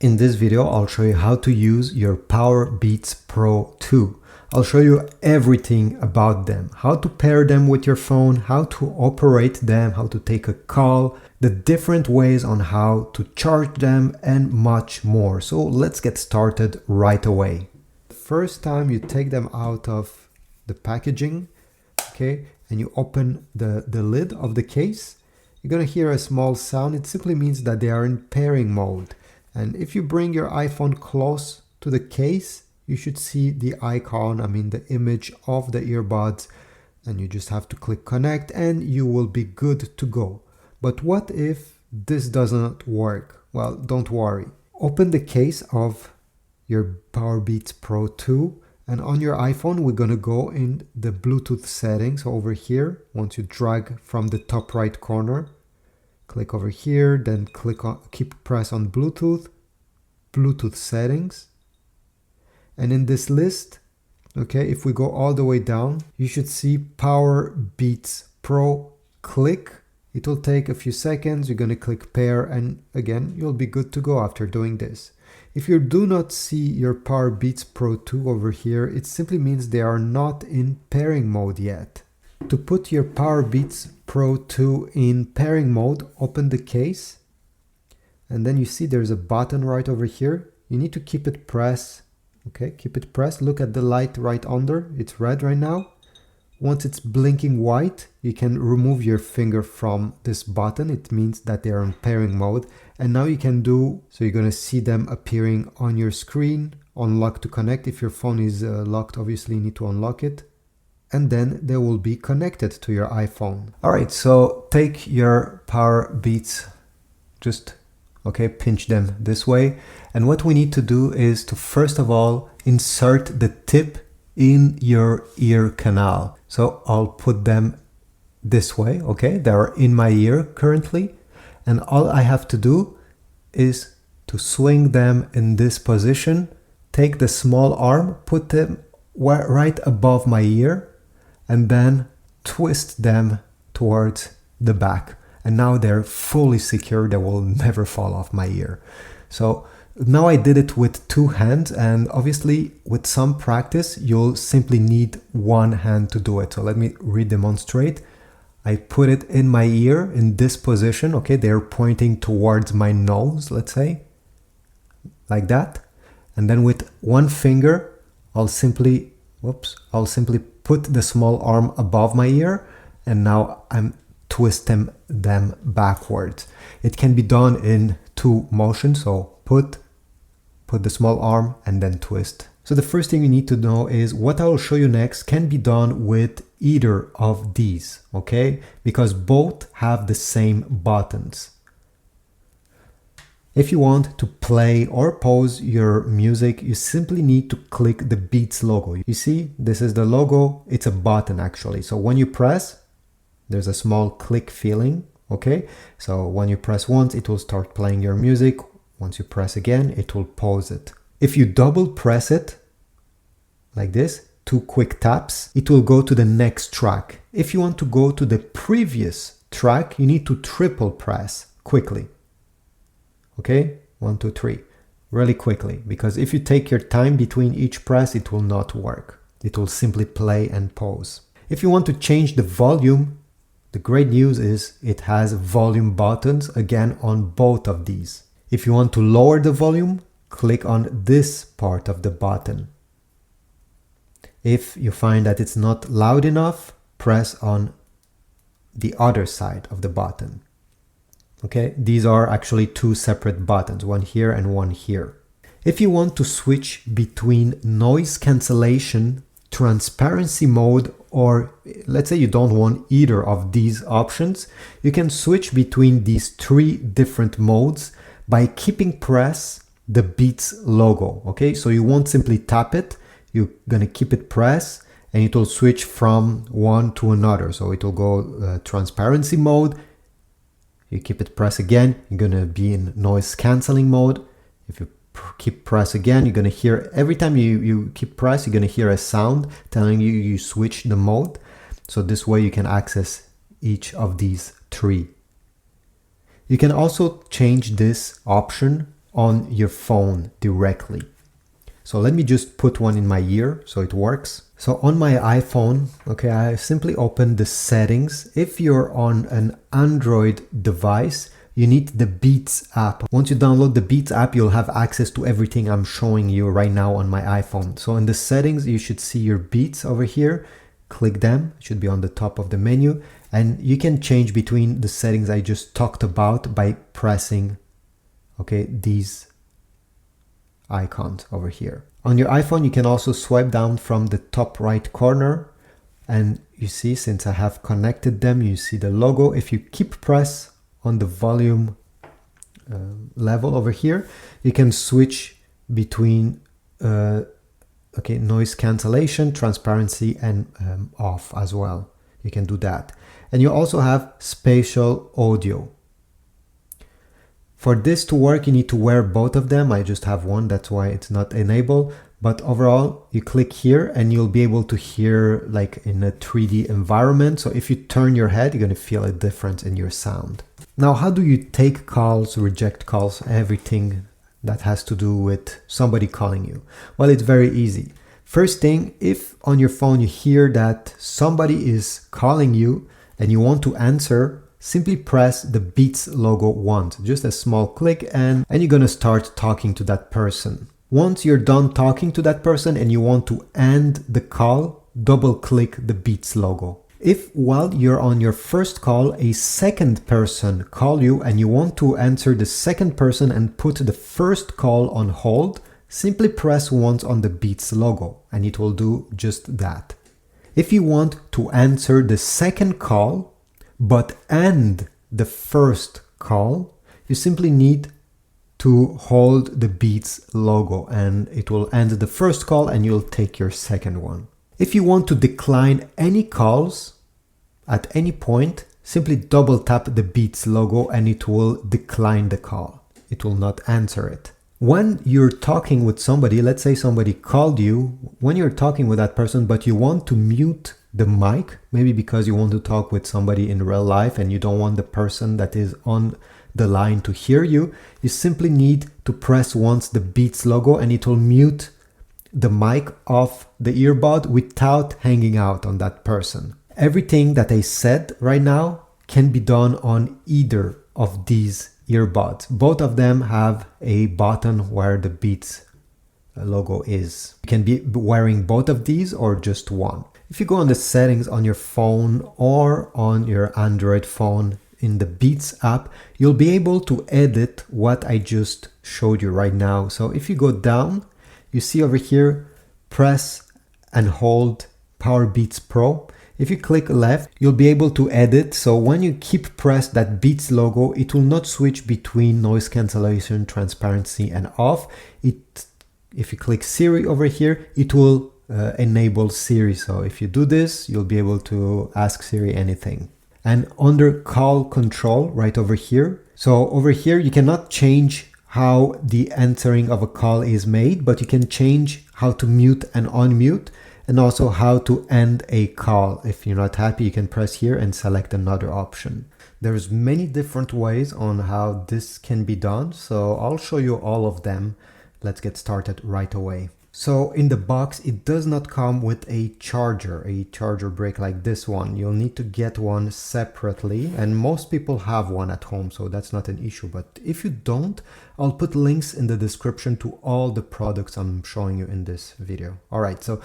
In this video, I'll show you how to use your Powerbeats Pro 2. I'll show you everything about them, how to pair them with your phone, how to operate them, how to take a call, the different ways on how to charge them, and much more. So let's get started right away. The first time you take them out of the packaging, okay, and you open the lid of the case, you're gonna hear a small sound. It simply means that they are in pairing mode. And if you bring your iPhone close to the case, you should see the icon, the image of the earbuds, and you just have to click connect and you will be good to go. But what if this doesn't work? Well, don't worry. Open the case of your Powerbeats Pro 2, and on your iPhone, we're gonna go in the Bluetooth settings over here. Once you drag from the top right corner, click over here, then press on Bluetooth settings. And in this list, okay, if we go all the way down, you should see Powerbeats Pro. Click. It will take a few seconds. You're gonna click pair, and again, you'll be good to go after doing this. If you do not see your Powerbeats Pro 2 over here, it simply means they are not in pairing mode yet. To put your Powerbeats Pro 2 in pairing mode, open the case, and then you see there's a button right over here. You need to keep it pressed. Okay, keep it pressed. Look at the light right under. It's red right now. Once it's blinking white, you can remove your finger from this button. It means that they are in pairing mode. And now you can so you're going to see them appearing on your screen. Unlock to connect. If your phone is locked, obviously you need to unlock it. And then they will be connected to your iPhone. All right, so take your Powerbeats, pinch them this way. And what we need to do is to first of all insert the tip in your ear canal. So I'll put them this way, okay? They are in my ear currently. And all I have to do is to swing them in this position, take the small arm, put them right above my ear, and then twist them towards the back. And now they're fully secure. They will never fall off my ear. So now I did it with two hands, and obviously with some practice, you'll simply need one hand to do it. So let me redemonstrate. I put it in my ear in this position. Okay, they're pointing towards my nose, let's say, like that. And then with one finger, I'll simply put the small arm above my ear, and now I'm twisting them backwards. It can be done in two motions, so put the small arm and then twist. So the first thing you need to know is what I will show you next can be done with either of these, okay? Because both have the same buttons. If you want to play or pause your music, you simply need to click the Beats logo. You see, this is the logo. It's a button actually. So when you press, there's a small click feeling, okay? So when you press once, it will start playing your music. Once you press again, it will pause it. If you double press it, like this, 2 quick taps, it will go to the next track. If you want to go to the previous track, you need to triple press quickly. Okay, 1, 2, 3, really quickly, because if you take your time between each press, it will not work. It will simply play and pause. If you want to change the volume, the great news is it has volume buttons again on both of these. If you want to lower the volume, click on this part of the button. If you find that it's not loud enough, press on the other side of the button. Okay, these are actually two separate buttons, one here and one here. If you want to switch between noise cancellation, transparency mode, or let's say you don't want either of these options, you can switch between these 3 different modes by keeping press the Beats logo. Okay, so you won't simply tap it, you're gonna keep it pressed and it will switch from one to another. So it will go transparency mode. You keep it pressed again, you're gonna be in noise cancelling mode. If you keep press again, you're gonna hear, every time you keep press, you're gonna hear a sound telling you switch the mode. So this way you can access each of these 3. You can also change this option on your phone directly. So let me just put one in my ear so it works. So on my iPhone, okay, I simply open the settings. If you're on an Android device, you need the Beats app. Once you download the Beats app, you'll have access to everything I'm showing you right now on my iPhone. So in the settings, you should see your Beats over here. Click them, it should be on the top of the menu. And you can change between the settings I just talked about by pressing, okay, these icons over here. On your iPhone, you can also swipe down from the top right corner, and you see, since I have connected them, you see the logo. If you keep press on the volume level over here, you can switch between noise cancellation, transparency, and off as well. You can do that. And you also have spatial audio. For this to work, you need to wear both of them. I just have one, that's why it's not enabled. But overall, you click here and you'll be able to hear like in a 3D environment. So if you turn your head, you're going to feel a difference in your sound. Now, how do you take calls, reject calls, everything that has to do with somebody calling you? Well, it's very easy. First thing, if on your phone you hear that somebody is calling you and you want to answer, simply press the Beats logo once, just a small click, and you're gonna start talking to that person. Once you're done talking to that person and you want to end the call, double click the Beats logo. If while you're on your first call, a second person call you and you want to answer the second person and put the first call on hold, simply press once on the Beats logo and it will do just that. If you want to answer the second call, but end the first call, you simply need to hold the Beats logo and it will end the first call and you'll take your second one. If you want to decline any calls at any point, simply double tap the Beats logo and it will decline the call. It will not answer it. When you're talking with somebody, let's say somebody called you, when you're talking with that person, but you want to mute the mic, maybe because you want to talk with somebody in real life and you don't want the person that is on the line to hear you, you simply need to press once the Beats logo and it will mute the mic off the earbud without hanging out on that person. Everything that I said right now can be done on either of these earbuds. Both of them have a button where the Beats logo is. You can be wearing both of these or just one. If you go on the settings on your phone or on your Android phone in the Beats app, you'll be able to edit what I just showed you right now. So if you go down, you see over here, press and hold Powerbeats Pro. If you click left, you'll be able to edit. So when you keep press that Beats logo, it will not switch between noise cancellation, transparency, and off. If you click Siri over here, it will enable Siri. So if you do this, you'll be able to ask Siri anything. And under call control right over here. So over here, you cannot change how the answering of a call is made, but you can change how to mute and unmute, and also how to end a call. If you're not happy, you can press here and select another option. There's many different ways on how this can be done, so I'll show you all of them. Let's get started right away. So in the box, it does not come with a charger brick like this one. You'll need to get one separately, and most people have one at home, so that's not an issue. But if you don't, I'll put links in the description to all the products I'm showing you in this video. All right, so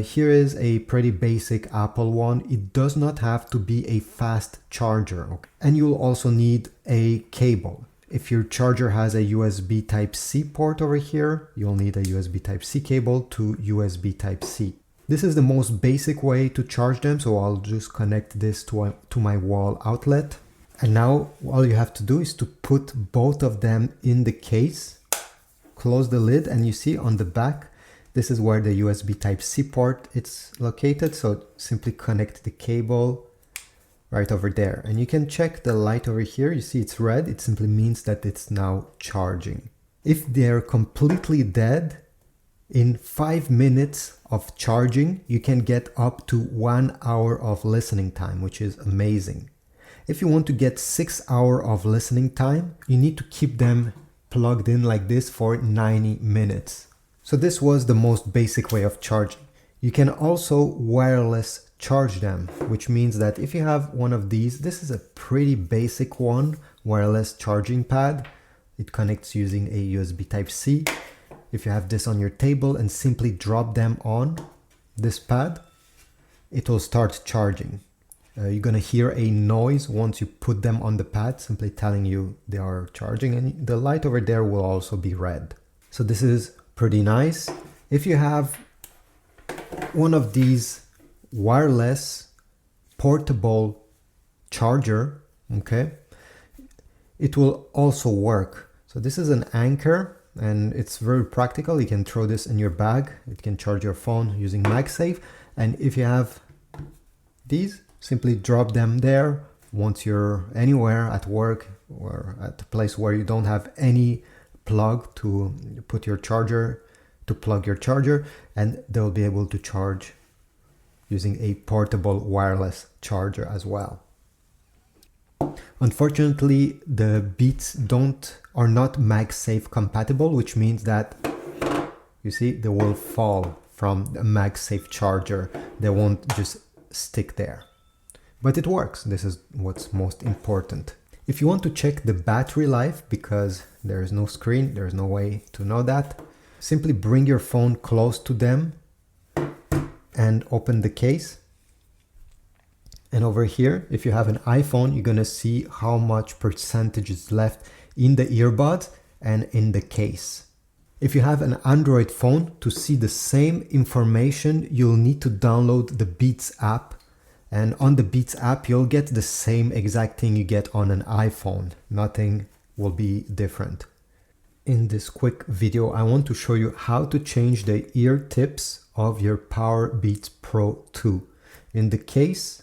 here is a pretty basic Apple one. It does not have to be a fast charger, okay? And you'll also need a cable. If your charger has a USB Type-C port over here, you'll need a USB Type-C cable to USB Type-C. This is the most basic way to charge them, so I'll just connect this to my wall outlet. And now all you have to do is to put both of them in the case, close the lid, and you see on the back, this is where the USB Type-C port is located, so simply connect the cable right over there. And you can check the light over here. You see it's red. It simply means that it's now charging. If they're completely dead, in 5 minutes of charging, you can get up to 1 hour of listening time, which is amazing. If you want to get 6 hours of listening time, you need to keep them plugged in like this for 90 minutes. So this was the most basic way of charging. You can also wireless charge them, which means that if you have one of these, this is a pretty basic one, wireless charging pad. It connects using a USB Type-C. If you have this on your table and simply drop them on this pad, it will start charging. You're gonna hear a noise once you put them on the pad, simply telling you they are charging, and the light over there will also be red. So this is pretty nice. If you have one of these wireless portable charger, okay, it will also work. So this is an anchor and it's very practical. You can throw this in your bag. It can charge your phone using MagSafe. And if you have these, simply drop them there. Once you're anywhere at work or at a place where you don't have any plug to put your charger, to plug your charger, and they'll be able to charge using a portable wireless charger as well. Unfortunately, the Beats are not MagSafe compatible, which means that, you see, they will fall from the MagSafe charger. They won't just stick there. But it works. This is what's most important. If you want to check the battery life, because there is no screen, there's no way to know that, simply bring your phone close to them and open the case. And over here, if you have an iPhone, you're gonna see how much percentage is left in the earbuds and in the case. If you have an Android phone, to see the same information, you'll need to download the Beats app. And on the Beats app, you'll get the same exact thing you get on an iPhone. Nothing will be different. In this quick video, I want to show you how to change the ear tips of your Powerbeats Pro 2. In the case,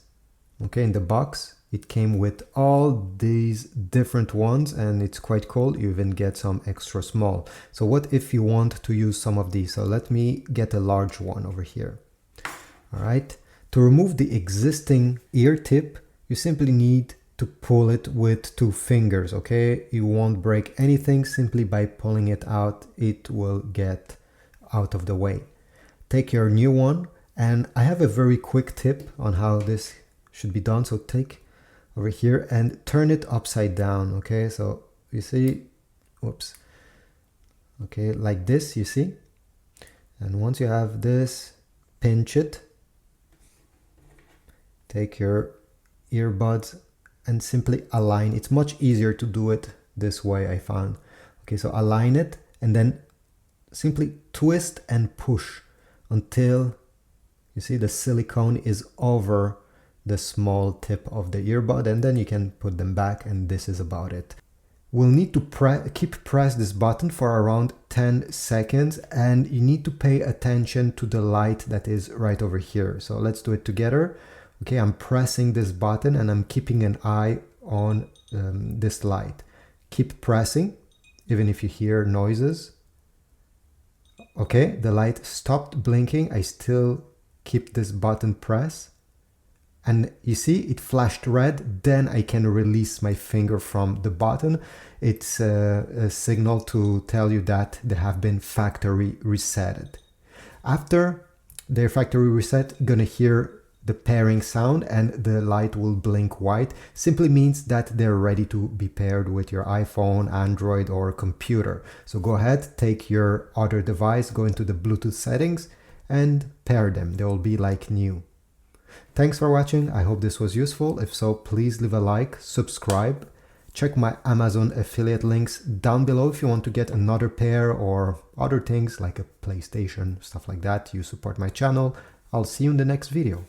okay, in the box, it came with all these different ones and it's quite cool. You even get some extra small. So what if you want to use some of these? So let me get a large one over here. All right. To remove the existing ear tip, you simply need to pull it with 2 fingers, okay? You won't break anything. Simply by pulling it out, it will get out of the way. Take your new one, and I have a very quick tip on how this should be done. So take over here and turn it upside down, okay? So you see, whoops, okay, like this, you see? And once you have this, pinch it. Take your earbuds and simply align. It's much easier to do it this way, I found. Okay, so align it and then simply twist and push until you see the silicone is over the small tip of the earbud, and then you can put them back, and this is about it. We'll need to press this button for around 10 seconds, and you need to pay attention to the light that is right over here. So let's do it together. Okay, I'm pressing this button and I'm keeping an eye on this light. Keep pressing, even if you hear noises. Okay, the light stopped blinking. I still keep this button pressed. And you see, it flashed red. Then I can release my finger from the button. It's a signal to tell you that they have been factory resetted. After their factory reset, you're gonna hear the pairing sound and the light will blink white. Simply means that they're ready to be paired with your iPhone, Android, or computer. So go ahead, take your other device, go into the Bluetooth settings and pair them. They will be like new. Thanks for watching. I hope this was useful. If so, please leave a like, subscribe. Check my Amazon affiliate links down below if you want to get another pair or other things like a PlayStation, stuff like that. You support my channel. I'll see you in the next video.